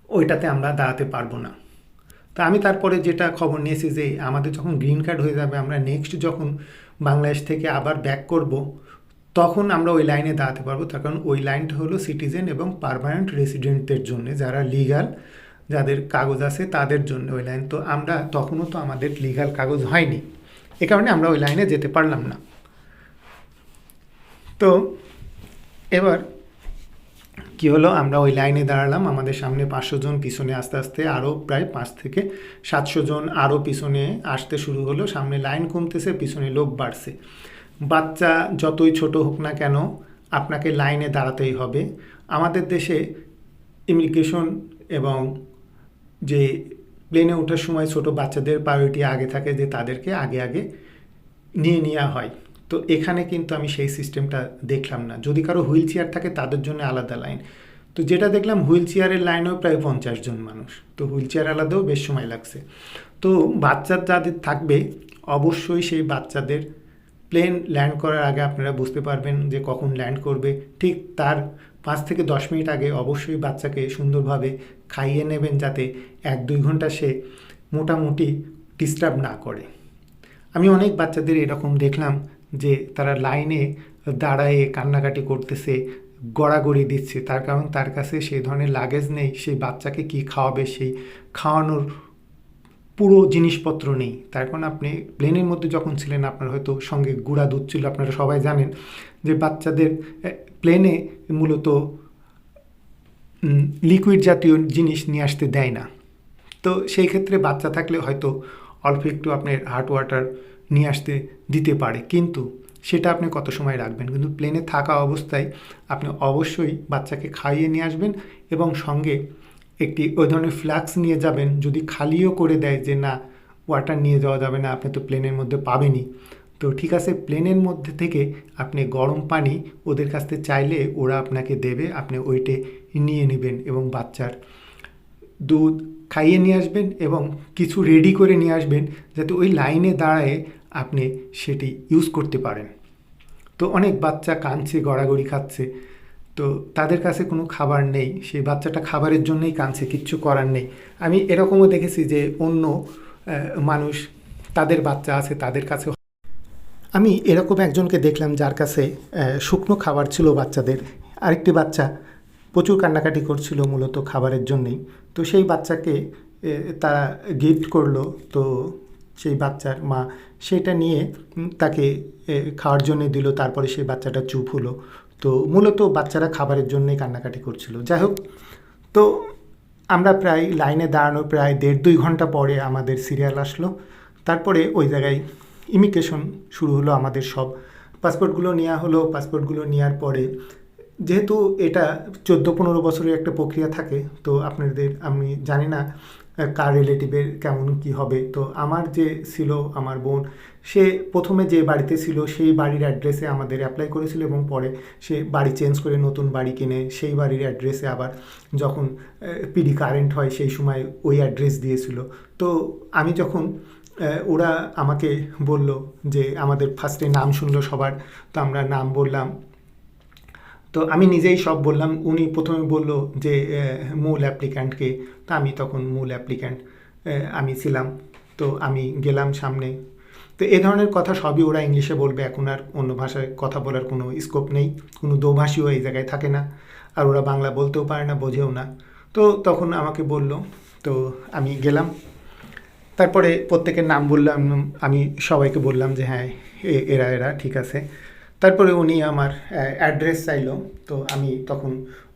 ওইটাতে আমরা দাঁড়াতে পারবো না। তা আমি তারপরে যেটা খবর নিয়েছি যে আমাদের যখন গ্রিন কার্ড হয়ে যাবে, আমরা নেক্সট যখন বাংলাদেশ থেকে আবার ব্যাক করব তখন আমরা ওই লাইনে দাঁড়াতে পারবো। তার কারণ ওই লাইনটা হলো সিটিজেন এবং পার্মানেন্ট রেসিডেন্টদের জন্য, যারা লিগাল, যাদের কাগজ আছে তাদের জন্য ওই লাইন। তো আমরা তখনও তো আমাদের লিগাল কাগজ হয়নি, এ কারণে আমরা ওই লাইনে যেতে পারলাম না। তো এবার কী হলো, আমরা ওই লাইনে দাঁড়ালাম, আমাদের সামনে 500 জন, পিছনে আস্তে আস্তে আরও প্রায় 500-700 জন আরও পিছনে আসতে শুরু হলো। সামনে লাইন কমতেছে, পিছনে লোক বাড়ছে। বাচ্চা যতই ছোট হোক না কেন আপনাকে লাইনে দাঁড়াতেই হবে। আমাদের দেশে ইমিগ্রেশন এবং যে প্লেনে ওঠার সময় ছোট বাচ্চাদের প্রায়োরিটি আগে থাকে, যে তাদেরকে আগে আগে নিয়ে নেওয়া হয়। তো এখানে কিন্তু আমি সেই সিস্টেমটা দেখলাম না। যদি কারো হুইল চেয়ার থাকে তাদের জন্য আলাদা লাইন। তো যেটা দেখলাম হুইল চেয়ারের লাইনেও প্রায় 50 জন মানুষ। তো হুইল চেয়ার আলাদাও বেশ সময় লাগছে। তো বাচ্চা যাদের থাকবে অবশ্যই সেই বাচ্চাদের প্লেন ল্যান্ড করার আগে আপনারা বুঝতে পারবেন যে কখন ল্যান্ড করবে, ঠিক তার 5-10 মিনিট আগে অবশ্যই বাচ্চাকে সুন্দরভাবে খাইয়ে নেবেন, যাতে 1-2 ঘন্টা সে মোটামুটি ডিস্টার্ব না করে। আমি অনেক বাচ্চাদের এরকম দেখলাম যে তারা লাইনে দাঁড়ায়ে কান্নাকাটি করতেছে, গড়াগড়ি দিচ্ছে, তার কারণ তার কাছে সেই ধরনের লাগেজ নেই, সেই বাচ্চাকে কি খাওয়াবে সেই খাওয়ানোর পুরো জিনিসপত্র নেই। তার কারণ আপনি প্লেনের মধ্যে যখন ছিলেন আপনার হয়তো সঙ্গে গুঁড়া দুধ ছিল। আপনারা সবাই জানেন যে বাচ্চাদের প্লেনে মূলত লিকুইড জাতীয় জিনিস নিয়ে আসতে দেয় না। তো সেই ক্ষেত্রে বাচ্চা থাকলে হয়তো অল্প একটু আপনার হট ওয়াটার নিয়ে আসতে দিতে পারে, কিন্তু সেটা আপনি কত সময় রাখবেন। কিন্তু প্লেনে থাকা অবস্থায় আপনি অবশ্যই বাচ্চাকে খাইয়ে নিয়ে আসবেন এবং সঙ্গে একটি ওই ধরনের ফ্লাক্স নিয়ে যাবেন। যদি খালিও করে দেয় যে না ওয়াটার নিয়ে যাওয়া যাবে না, আপনি তো প্লেনের মধ্যে পাবেনই। তো ঠিক আছে, প্লেনের মধ্যে থেকে আপনি গরম পানি ওদের কাছ থেকে চাইলে ওরা আপনাকে দেবে, আপনি ওইটে নিয়ে নেবেন এবং বাচ্চার দুধ খাইয়ে নিয়ে আসবেন এবং কিছু রেডি করে নিয়ে আসবেন যাতে ওই লাইনে দাঁড়ায় আপনি সেটি ইউজ করতে পারেন। তো অনেক বাচ্চা কাঁদছে, গড়াগড়ি খাচ্ছে, তো তাদের কাছে কোনো খাবার নেই, সেই বাচ্চাটা খাবারের জন্যই কাঁদছে, কিচ্ছু করার নেই। আমি এরকমও দেখেছি যে অন্য মানুষ তাদের বাচ্চা আছে তাদের কাছে, আমি এরকম একজনকে দেখলাম যার কাছে শুকনো খাবার ছিল বাচ্চাদের। আরেকটি বাচ্চা প্রচুর কান্নাকাটি করছিল মূলত খাবারের জন্যেই, তো সেই বাচ্চাকে তারা গিফট করলো। তো সেই বাচ্চার মা সেটা নিয়ে তাকে খাওয়ার জন্য দিল, তারপরে সেই বাচ্চাটা চুপ হলো। তো মূলত বাচ্চারা খাবারের জন্যই কান্নাকাটি করছিল। যাই হোক, তো আমরা প্রায় লাইনে দাঁড়ানোর প্রায় 1.5-2 ঘন্টা পরে আমাদের সিরিয়াল আসলো। তারপরে ওই জায়গায় ইমিগ্রেশন শুরু হলো, আমাদের সব পাসপোর্টগুলো নেওয়া হলো। পাসপোর্টগুলো নেওয়ার পরে যেহেতু এটা 14-15 বছরের একটা প্রক্রিয়া থাকে, তো আপনাদের আমি জানি না কার রিলেটিভের কেমন কি হবে। তো আমার যে ছিল, আমার বোন, সে প্রথমে যে বাড়িতে ছিল সেই বাড়ির অ্যাড্রেসে আমাদের অ্যাপ্লাই করেছিল এবং পরে সে বাড়ি চেঞ্জ করে নতুন বাড়ি কিনে সেই বাড়ির অ্যাড্রেসে আবার যখন পিডি কারেন্ট হয় সেই সময় ওই অ্যাড্রেস দিয়েছিল। তো আমি যখন ওরা আমাকে বলল যে আমাদের ফার্স্টে নাম শুনলো সবার, তো আমরা নাম বললাম। তো আমি নিজেই সব বললাম। উনি প্রথমে বলল যে মূল অ্যাপ্লিক্যান্টকে, তো আমি তখন মূল অ্যাপ্লিক্যান্ট আমি ছিলাম। তো আমি গেলাম সামনে। তো এ ধরনের কথা সবই ওরা ইংলিশে বলবে, এখন আর অন্য ভাষায় কথা বলার কোনো স্কোপ নেই, কোনো দোভাষীও এই জায়গায় থাকে না, আর ওরা বাংলা বলতেও পারে না, বোঝেও না। তো তখন আমাকে বলল, তো আমি গেলাম। তারপরে প্রত্যেকের নাম বললাম, আমি সবাইকে বললাম যে হ্যাঁ এরা এরা ঠিক আছে। তারপরে উনি আমার অ্যাড্রেস চাইলো, তো আমি তখন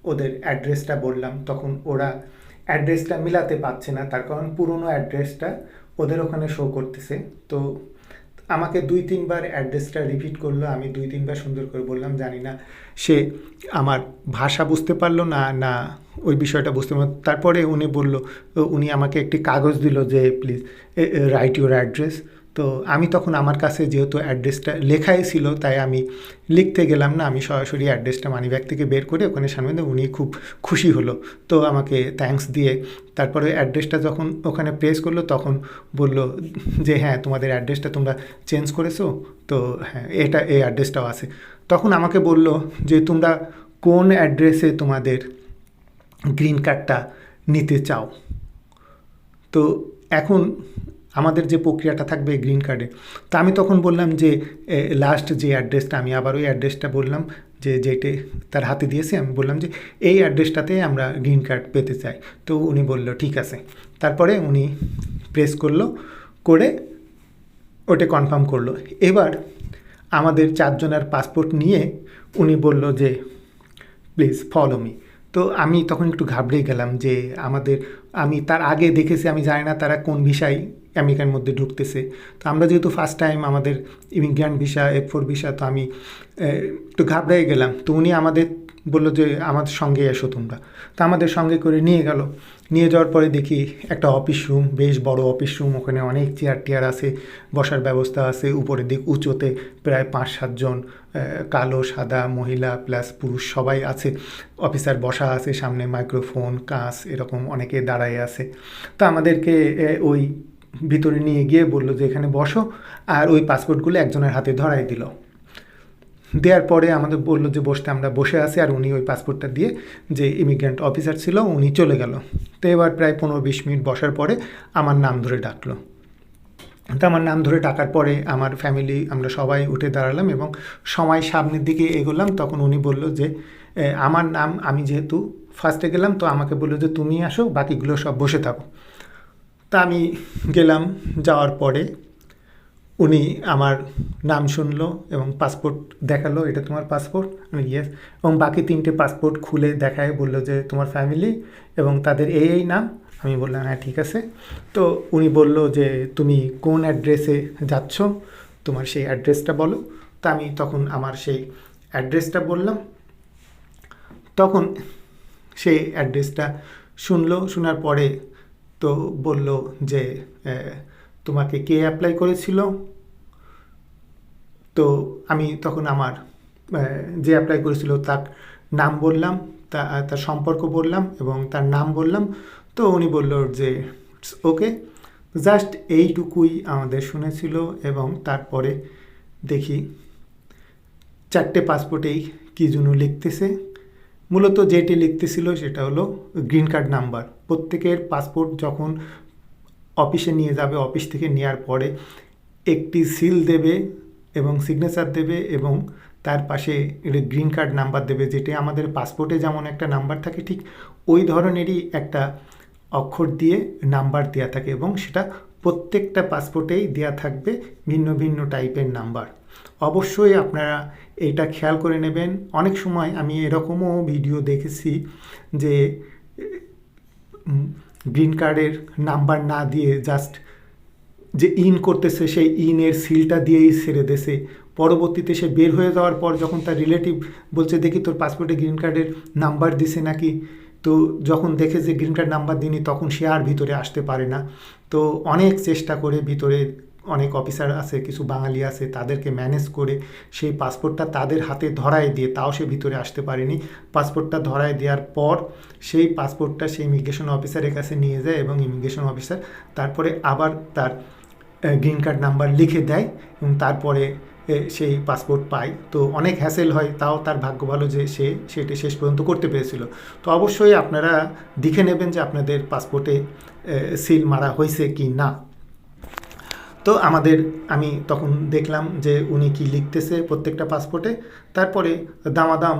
ওদের অ্যাড্রেসটা বললাম। তখন ওরা অ্যাড্রেসটা মিলাতে পারছে না, তার কারণ পুরনো অ্যাড্রেসটা ওদের ওখানে শো করতেছে। তো আমাকে 2-3 বার অ্যাড্রেসটা রিপিট করলো, আমি 2-3 বার সুন্দর করে বললাম। জানি না সে আমার ভাষা বুঝতে পারলো না না ওই বিষয়টা বুঝতে পারলো। তারপরে উনি বলল, উনি আমাকে একটি কাগজ দিল যে প্লিজ রাইট ইউর অ্যাড্রেস। তো আমি তখন আমার কাছে যেহেতু অ্যাড্রেসটা লেখাই ছিল, তাই আমি লিখতে গেলাম না, আমি সরাসরি অ্যাড্রেসটা মানিব্যাগ থেকে বের করে ওখানে সামনে দিয়ে, উনি খুব খুশি হলো। তো আমাকে থ্যাঙ্কস দিয়ে তারপরে অ্যাড্রেসটা যখন ওখানে প্রেস করলো তখন বলল যে হ্যাঁ তোমাদের অ্যাড্রেসটা তোমরা চেঞ্জ করেছো, তো হ্যাঁ এটা এই অ্যাড্রেসটাও আছে। তখন আমাকে বলল যে তোমরা কোন অ্যাড্রেসে তোমাদের গ্রিন কার্ডটা নিতে চাও। তো এখন আমাদের যে প্রক্রিয়াটা থাকবে গ্রিন কার্ডে, তো আমি তখন বললাম যে লাস্ট যে অ্যাড্রেসটা, আমি আবার ওই অ্যাড্রেসটা বললাম যে যেটে তার হাতে দিয়েছে, আমি বললাম যে এই অ্যাড্রেসটাতে আমরা গ্রিন কার্ড পেতে চাই। তো উনি বলল ঠিক আছে। তারপরে উনি প্রেস করলো, করে ওটা কনফার্ম করলো। এবার আমাদের 4 জনের পাসপোর্ট নিয়ে উনি বলল যে প্লিজ ফলো মি। তো আমি তখন একটু ঘাবড়ে গেলাম যে আমি তার আগে দেখেছি, আমি জানি না তারা কোন ভিসায় আমেরিকার মধ্যে ঢুকতেছে। তো আমরা যেহেতু ফার্স্ট টাইম, আমাদের ইমিগ্রেন্ট ভিসা, F4 ভিসা, তো আমি একটু ঘাবড়ে গেলাম। তো উনি আমাদের বললো যে আমাদের সঙ্গে এসো তোমরা। তো আমাদের সঙ্গে করে নিয়ে গেল। নিয়ে যাওয়ার পরে দেখি একটা অফিস রুম, বেশ বড় অফিস রুম, ওখানে অনেক চেয়ার টেয়ার আছে, বসার ব্যবস্থা আছে। উপরের দিক উঁচুতে প্রায় 5-7 জন কালো সাদা মহিলা প্লাস পুরুষ সবাই আছে। অফিসার বসা আছে, সামনে মাইক্রোফোন, কাঁচ, এরকম অনেকে দাঁড়ায় আছে। তো আমাদেরকে ওই ভিতরে নিয়ে গিয়ে বললো যে এখানে বসো, আর ওই পাসপোর্টগুলো একজনের হাতে ধরাই দিল। দেওয়ার পরে আমাদের বললো যে বসতে, আমরা বসে আছি, আর উনি ওই পাসপোর্টটা দিয়ে, যে ইমিগ্রেন্ট অফিসার ছিল উনি চলে গেল। তো এবার প্রায় 15-20 মিনিট বসার পরে আমার নাম ধরে ডাকলো। তো আমার নাম ধরে ডাকার পরে আমার ফ্যামিলি, আমরা সবাই উঠে দাঁড়ালাম এবং সময় সামনের দিকে এগোলাম। তখন উনি বলল যে আমার নাম, আমি যেহেতু ফার্স্টে গেলাম, তো আমাকে বললো যে তুমি আসো, বাকিগুলো সব বসে থাকো। তা আমি গেলাম। যাওয়ার পরে উনি আমার নাম শুনলো এবং পাসপোর্ট দেখালো, এটা তোমার পাসপোর্ট, আমি ইয়েস। এবং বাকি 3টে পাসপোর্ট খুলে দেখায়, বললো যে তোমার ফ্যামিলি এবং তাদের এই নাম। আমি বললাম হ্যাঁ ঠিক আছে। তো উনি বললো যে তুমি কোন অ্যাড্রেসে যাচ্ছ, তোমার সেই অ্যাড্রেসটা বলো। তা আমি তখন আমার সেই অ্যাড্রেসটা বললাম। তখন সেই অ্যাড্রেসটা শুনলো, শোনার পরে তো বলল যে তোমাকে কে অ্যাপ্লাই করেছিল? তো আমি তখন আমার যে অ্যাপ্লাই করেছিল তার নাম বললাম, তার সম্পর্ক বললাম এবং তার নাম বললাম। তো উনি বলল যে ওকে, জাস্ট এইটুকুই আমাদের শুনেছিল। এবং তারপরে দেখি 4টে পাসপোর্টেই কী যেন লিখতেছে। মূলত যেটি লিখতেছিল সেটা হলো গ্রিন কার্ড নাম্বার। প্রত্যেকের পাসপোর্ট যখন অফিসে নিয়ে যাবে, অফিস থেকে নেওয়ার পরে একটি সিল দেবে এবং সিগনেচার দেবে এবং তার পাশে গ্রিন কার্ড নাম্বার দেবে, যেটি আমাদের পাসপোর্টে যেমন একটা নাম্বার থাকে ঠিক ওই ধরনেরই একটা অক্ষর দিয়ে নাম্বার দেওয়া থাকে এবং সেটা প্রত্যেকটা পাসপোর্টেই দেওয়া থাকবে ভিন্ন ভিন্ন টাইপের নাম্বার। অবশ্যই আপনারা এটা খেয়াল করে নেবেন। অনেক সময় আমি এরকমও ভিডিও দেখেছি যে গ্রিন কার্ডের নাম্বার না দিয়ে জাস্ট যে ইন করতেছে সেই ইনের সিলটা দিয়েই ছেড়ে দেছে। পরবর্তীতে সে বের হয়ে যাওয়ার পর যখন তার রিলেটিভ বলছে দেখি তোর পাসপোর্টে গ্রিন কার্ডের নাম্বার দিছে নাকি, তো যখন দেখে যে গ্রিন কার্ড নাম্বার দিইনি তখন সে আর ভিতরে আসতে পারে না। তো অনেক চেষ্টা করে ভিতরে অনেক অফিসার আছে, কিছু বাঙালি আছে, তাদেরকে ম্যানেজ করে সেই পাসপোর্টটা তাদের হাতে ধরায় দিয়ে তাও সে ভিতরে আসতে পারেনি। পাসপোর্টটা ধরায় দেওয়ার পর সেই পাসপোর্টটা সেই ইমিগ্রেশন অফিসারের কাছে নিয়ে যায় এবং ইমিগ্রেশন অফিসার তারপরে আবার তার গ্রিন কার্ড নাম্বার লিখে দেয় এবং তারপরে সেই পাসপোর্ট পায়। তো অনেক হ্যাসেল হয়, তাও তার ভাগ্য ভালো যে সে সেটা শেষ পর্যন্ত করতে পেরেছিল। তো অবশ্যই আপনারা দেখে নেবেন যে আপনাদের পাসপোর্টে সিল মারা হয়েছে কি না। তো আমি তখন দেখলাম যে উনি কি লিখতেছে প্রত্যেকটা পাসপোর্টে। তারপরে দামাদাম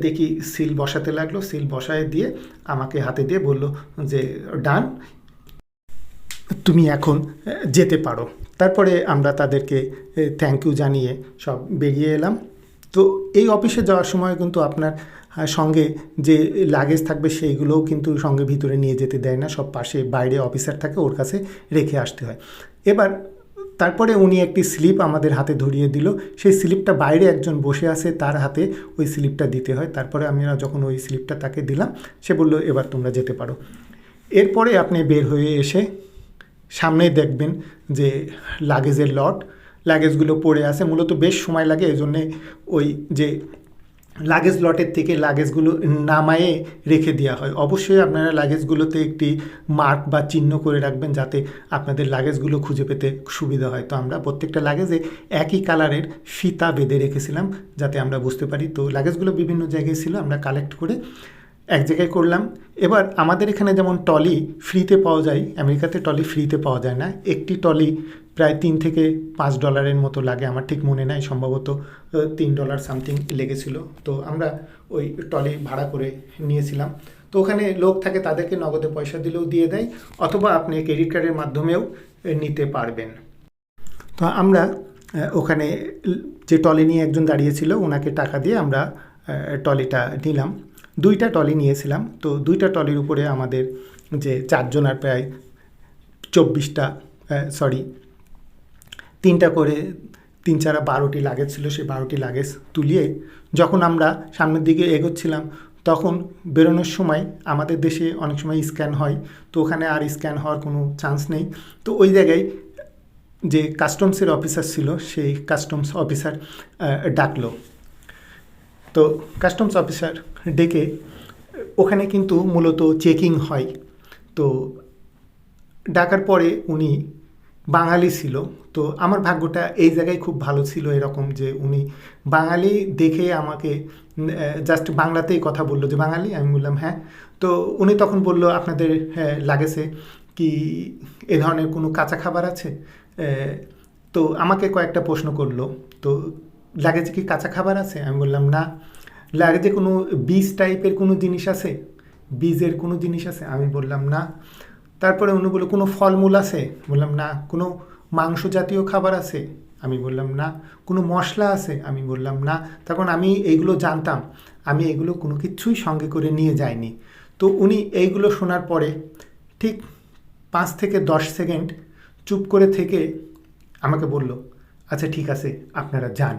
দেখি সিল বসাতে লাগলো। সিল বসায় দিয়ে আমাকে হাতে দিয়ে বলল যে ডান, তুমি এখন যেতে পারো। তারপরে আমরা তাদেরকে থ্যাংক ইউ জানিয়ে সব বেরিয়ে এলাম। তো এই অফিসে যাওয়ার সময় কিন্তু আপনার সঙ্গে যে লাগেজ থাকবে সেইগুলোও কিন্তু সঙ্গে ভিতরে নিয়ে যেতে দেয় না, সব পাশে বাইরে অফিসার থাকে, ওর কাছে রেখে আসতে হয়। এবার তারপরে উনি একটি স্লিপ আমাদের হাতে ধরিয়ে দিল। সেই স্লিপটা বাইরে একজন বসে আছে, তার হাতে ওই স্লিপটা দিতে হয়। তারপরে আমরা যখন ওই স্লিপটা তাকে দিলাম, সে বলল এবার তোমরা যেতে পারো। এরপরে আপনি বের হয়ে এসে সামনেই দেখবেন যে লাগেজের লট, লাগেজগুলো পড়ে আছে। মূলত বেশ সময় লাগে, এই জন্যে ওই যে লাগেজ লটের থেকে লাগেজগুলো নামায়ে রেখে দেওয়া হয়। অবশ্যই আপনারা লাগেজগুলোতে একটি মার্ক বা চিহ্ন করে রাখবেন যাতে আপনাদের লাগেজগুলো খুঁজে পেতে সুবিধা হয়। তো আমরা প্রত্যেকটা লাগেজে একই কালারের ফিতা বেঁধে রেখেছিলাম যাতে আমরা বুঝতে পারি। তো লাগেজগুলো বিভিন্ন জায়গায় ছিল, আমরা কালেক্ট করে এক জায়গায় করলাম। এবার আমাদের এখানে যেমন টলি ফ্রিতে পাওয়া যায়, আমেরিকাতে টলি ফ্রিতে পাওয়া যায় না। একটি টলি প্রায় $3 থেকে $5 মতো লাগে, আমার ঠিক মনে নাই, সম্ভবত $3 সামথিং লেগেছিল। তো আমরা ওই টলি ভাড়া করে নিয়েছিলাম। তো ওখানে লোক থাকে, তাদেরকে নগদে পয়সা দিলেও দিয়ে দেয়, অথবা আপনি ক্রেডিট কার্ডের মাধ্যমেও নিতে পারবেন। তো আমরা ওখানে যে টলি নিয়ে একজন দাঁড়িয়েছিল ওনাকে টাকা দিয়ে আমরা টলিটা নিলাম। 2টা টলি নিয়েছিলাম। তো 2টা টলির উপরে আমাদের যে 4 জনের প্রায় 3টা করে 3 4 12টি লাগেজ ছিল। সেই 12টি লাগেজ তুলিয়ে যখন আমরা সামনের দিকে এগোচ্ছিলাম তখন বেরোনোর সময় আমাদের দেশে অনেক সময় স্ক্যান হয়, তো ওখানে আর স্ক্যান হওয়ার কোনো চান্স নেই। তো ওই জায়গায় যে কাস্টমসের অফিসার ছিল সেই কাস্টমস অফিসার ডাকলো। তো কাস্টমস অফিসার ডেকে ওখানে কিন্তু মূলত চেকিং হয়। তো ডাকার পরে উনি বাঙালি ছিল। তো আমার ভাগ্যটা এই জায়গায় খুব ভালো ছিল এরকম যে উনি বাঙালি দেখে আমাকে জাস্ট বাংলাতেই কথা বললো যে বাঙালি। আমি বললাম হ্যাঁ। তো উনি তখন বলল আপনাদের লাগেছে কি এ ধরনের কোনো কাঁচা খাবার আছে? তো আমাকে কয়েকটা প্রশ্ন করলো। তো লাগেজে কি কাঁচা খাবার আছে? আমি বললাম না। লাগেজে কোনো বীজ টাইপের কোনো জিনিস আছে? বীজের কোনো জিনিস আছে? আমি বললাম না। তারপরে উনি বললো কোনো ফলমূল আছে? বললাম না। কোনো মাংস জাতীয় খাবার আছে? আমি বললাম না। কোনো মশলা আছে? আমি বললাম না। তখন আমি এইগুলো জানতাম, আমি এগুলো কোনো কিছুই সঙ্গে করে নিয়ে যাইনি। তো উনি এইগুলো শোনার পরে ঠিক 5 থেকে 10 সেকেন্ড চুপ করে থেকে আমাকে বলল আচ্ছা ঠিক আছে আপনারা যান।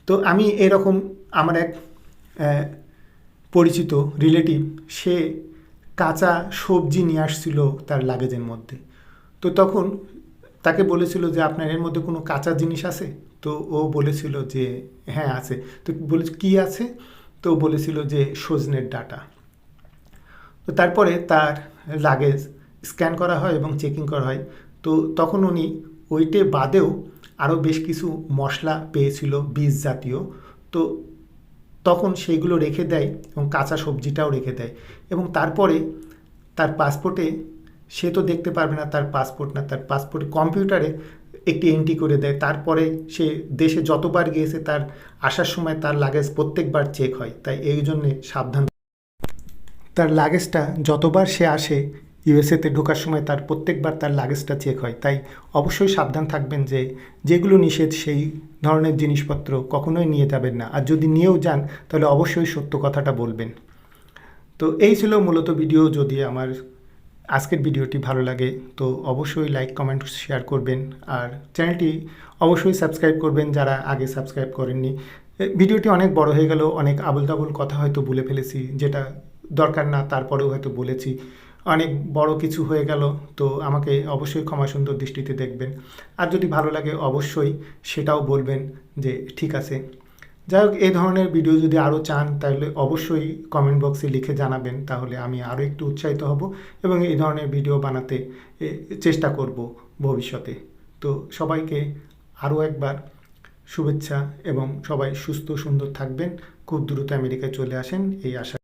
তো আমি এরকম আমার এক পরিচিত রিলেটিভ, সে কাঁচা সবজি নিয়ে আসছিল তার লাগেজের মধ্যে। তো তখন তাকে বলেছিল যে আপনার এর মধ্যে কোনো কাঁচা জিনিস আছে? তো ও বলেছিল যে হ্যাঁ আছে। তো বলে কী আছে? তো বলেছিল যে সজনের ডাঁটা। তো তারপরে তার লাগেজ স্ক্যান করা হয় এবং চেকিং করা হয়। তো তখন উনি ওইটে বাদেও আরও বেশ কিছু মশলা পেয়েছিল বীজ জাতীয়। তো তখন সেইগুলো রেখে দেয় এবং কাঁচা সবজিটাও রেখে দেয় এবং তারপরে তার পাসপোর্টে সে তো দেখতে পারবে না তার পাসপোর্ট, না তার পাসপোর্টে কম্পিউটারে একটি এন্ট্রি করে দেয়। তারপরে সে দেশে যতবার গিয়েছে তার আসার সময় তার লাগেজ প্রত্যেকবার চেক হয়। তাই এই জন্যে সাবধান। তার লাগেজটা যতবার সে আসে ইউএসএতে ঢোকার সময় তার প্রত্যেকবার তার লাগেজটা চেক হয়। তাই অবশ্যই সাবধান থাকবেন যে যেগুলো নিষেধ সেই ধরনের জিনিসপত্র কখনোই নিয়ে যাবেন না। আর যদি নিয়েও যান তাহলে অবশ্যই সত্য কথাটা বলবেন। তো এই ছিল মূলত ভিডিও। যদি আমার আজকের ভিডিওটি ভালো লাগে তো অবশ্যই লাইক, কমেন্ট, শেয়ার করবেন। আর চ্যানেলটি অবশ্যই সাবস্ক্রাইব করবেন যারা আগে সাবস্ক্রাইব করেননি। ভিডিওটি অনেক বড় হয়ে গেল, অনেক আবোল তাবোল কথা হয়তো বলে ফেলেছি, যেটা দরকার না তারপরেও হয়তো বলেছি। অনেক বড় কিছু হয়ে গেল, তো আমাকে অবশ্যই ক্ষমা সুন্দর দৃষ্টিতে দেখবেন। আর যদি ভালো লাগে অবশ্যই সেটাও বলবেন যে ঠিক আছে। যাই হোক, এই ধরনের ভিডিও যদি আরও চান তাহলে অবশ্যই কমেন্ট বক্সে লিখে জানাবেন, তাহলে আমি আরও একটু উৎসাহিত হব এবং এই ধরনের ভিডিও বানাতে চেষ্টা করব ভবিষ্যতে। তো সবাইকে আরও একবার শুভেচ্ছা এবং সবাই সুস্থ সুন্দর থাকবেন, খুব দ্রুত আমেরিকায় চলে আসেন এই আশা